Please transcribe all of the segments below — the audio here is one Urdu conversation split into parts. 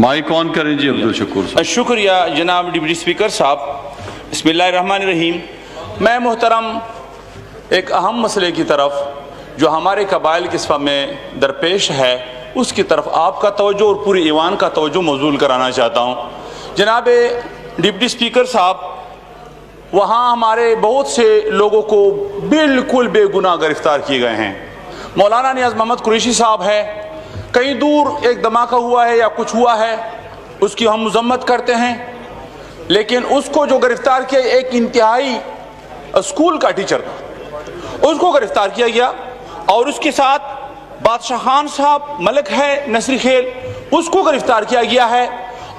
مائک آن کریں جی عبد الشکور صاحب۔ شکریہ جناب ڈپٹی اسپیکر صاحب۔ بسم اللہ الرحمن الرحیم۔ میں محترم ایک اہم مسئلے کی طرف جو ہمارے قبائل کے صفحہ میں درپیش ہے اس کی طرف آپ کا توجہ اور پوری ایوان کا توجہ موصول کرانا چاہتا ہوں۔ جناب ڈپٹی اسپیکر صاحب، وہاں ہمارے بہت سے لوگوں کو بالکل بے گناہ گرفتار کیے گئے ہیں۔ مولانا نیاز محمد قریشی صاحب ہے، کہیں دور ایک دھماکہ ہوا ہے یا کچھ ہوا ہے، اس کی ہم مذمت کرتے ہیں، لیکن اس کو جو گرفتار کیا ایک انتہائی اسکول کا ٹیچر تھا، اس کو گرفتار کیا گیا، اور اس کے ساتھ بادشاہ خان صاحب ملک ہے نصری کھیل، اس کو گرفتار کیا گیا ہے،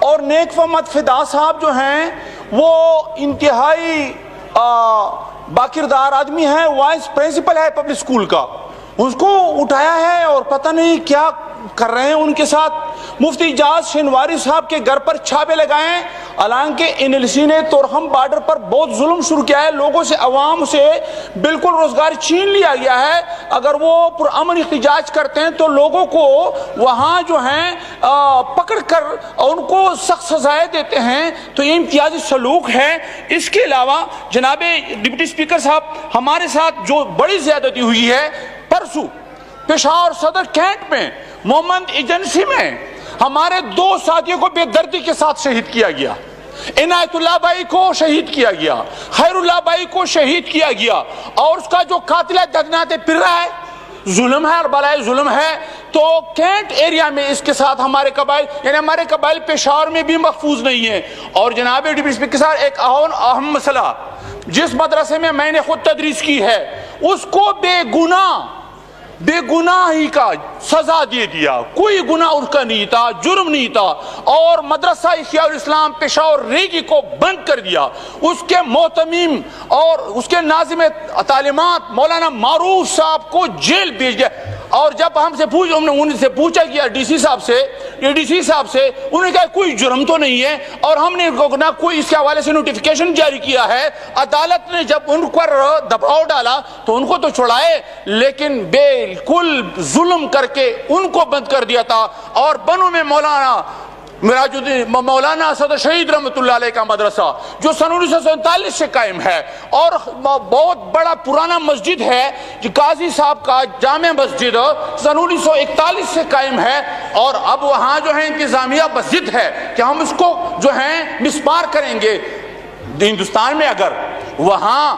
اور نیک محمد فدا صاحب جو ہیں وہ انتہائی باکردار آدمی ہیں، وائس پرنسپل ہے پبلک اسکول کا، اس کو اٹھایا ہے اور پتہ نہیں کیا کر رہے ہیں ان کے ساتھ۔ مفتی اجاز شنواری صاحب کے گھر پر چھاپے لگائے ہیں، حالانکہ NLC نے تورخم بارڈر پر بہت ظلم شروع کیا ہے، لوگوں سے عوام سے بالکل روزگار چھین لیا گیا ہے۔ اگر وہ پرامن احتجاج کرتے ہیں تو لوگوں کو وہاں جو ہیں پکڑ کر ان کو سخت سزائیں دیتے ہیں، تو یہ امتیازی سلوک ہے۔ اس کے علاوہ جناب ڈپٹی اسپیکر صاحب، ہمارے ساتھ جو بڑی زیادتی ہوئی ہے، پرسوں پشاور صدر کینٹ میں مومند ایجنسی میں ہمارے 2 ساتھیوں کو بے دردی کے ساتھ شہید کیا گیا۔ عنایت اللہ بھائی کو شہید کیا گیا، خیر اللہ بھائی کو شہید کیا گیا، اور اس کا جو قاتل ہے ددناتے پھر رہا ہے، ظلم ہے اور بلائے ظلم ہے۔ تو کینٹ ایریا میں اس کے ساتھ ہمارے قبائل، یعنی ہمارے قبائل پشاور میں بھی محفوظ نہیں ہیں۔ اور جناب ڈپٹی اسپیکر کے ساتھ ایک اہم مسئلہ، جس مدرسے میں نے خود تدریس کی ہے، اس کو بے گناہی کا سزا دے دیا، کوئی گناہ اس کا نہیں تھا، جرم نہیں تھا، اور مدرسہ احیاء الاسلام پشاور ریگی کو بند کر دیا۔ اس کے محتمم اور اس کے ناظم تعلیمات مولانا معروف صاحب کو جیل بھیج دیا۔ اور جب ہم نے ان سے پوچھا گیا ڈی سی صاحب سے، انہوں نے کہا کوئی جرم تو نہیں ہے، اور ہم نے نہ کوئی اس کے حوالے سے نوٹیفیکیشن جاری کیا ہے۔ عدالت نے جب ان پر دباؤ ڈالا تو ان کو تو چھڑائے، لیکن بالکل ظلم کر کے ان کو بند کر دیا تھا۔ اور بنو میں مولانا صدر شہید رحمۃ اللہ علیہ کا مدرسہ جو سن 1947 سے قائم ہے، اور بہت بڑا پرانا مسجد ہے جو قاضی صاحب کا جامع مسجد سن 1941 سے قائم ہے، اور اب وہاں جو ہے انتظامیہ مسجد ہے کہ ہم اس کو جو ہے مسمار کریں گے۔ ہندوستان میں اگر وہاں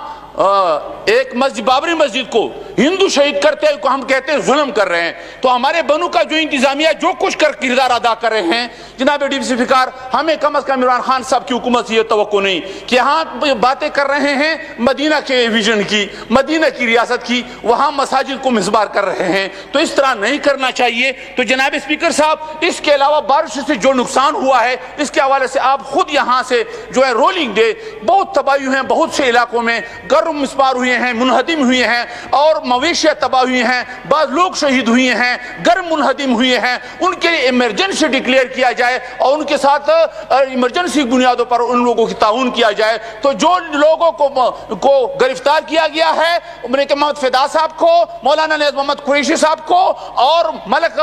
ایک مسجد بابری مسجد کو ہندو شہید کرتے ہیں، ہم کہتے ہیں ظلم کر رہے ہیں، تو ہمارے بنو کا جو انتظامیہ جو کچھ کردار ادا کر رہے ہیں، جناب ڈی سی اسپیکر، ہمیں کم از کم عمران خان صاحب کی حکومت سے یہ توقع نہیں کہ یہاں باتیں کر رہے ہیں مدینہ کے ویژن کی، مدینہ کی ریاست کی، وہاں مساجد کو مزبار کر رہے ہیں، تو اس طرح نہیں کرنا چاہیے۔ تو جناب اسپیکر صاحب، اس کے علاوہ بارش سے جو نقصان ہوا ہے اس کے حوالے سے آپ خود یہاں سے جو ہے رولنگ ڈے، بہت تباہی ہوئی ہیں، بہت سے علاقوں میں گرم مسمار ہوئے ہیں، منہدم ہوئے ہیں، اور مویشیاں تباہ ہوئی ہیں، بعض لوگ شہید ہوئے ہیں، گرم منہدم ہوئے ہیں، ان کے لیے ایمرجنسی ڈکلیئر کیا جائے، اور ان کے ساتھ ایمرجنسی بنیادوں پر ان لوگوں کی تعاون کیا جائے۔ تو جو لوگوں کو گرفتار کیا گیا ہے، نیک محمد فدا صاحب کو، مولانا نیاز محمد قریشی صاحب کو، اور ملک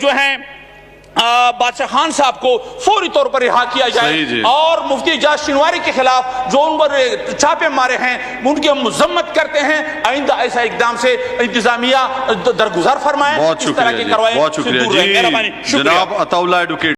جو ہیں بادشاہ خان صاحب کو فوری طور پر رہا کیا جائے، اور مفتی اجاز شنواری کے خلاف جو ان پر چھاپے مارے ہیں ان کی ہم مذمت کرتے ہیں۔ آئندہ ایسا اقدام سے انتظامیہ درگزر فرمائے، بہت شکریہ جی، بہت شکریہ جی۔ جناب عطا اللہ ایڈوکیٹ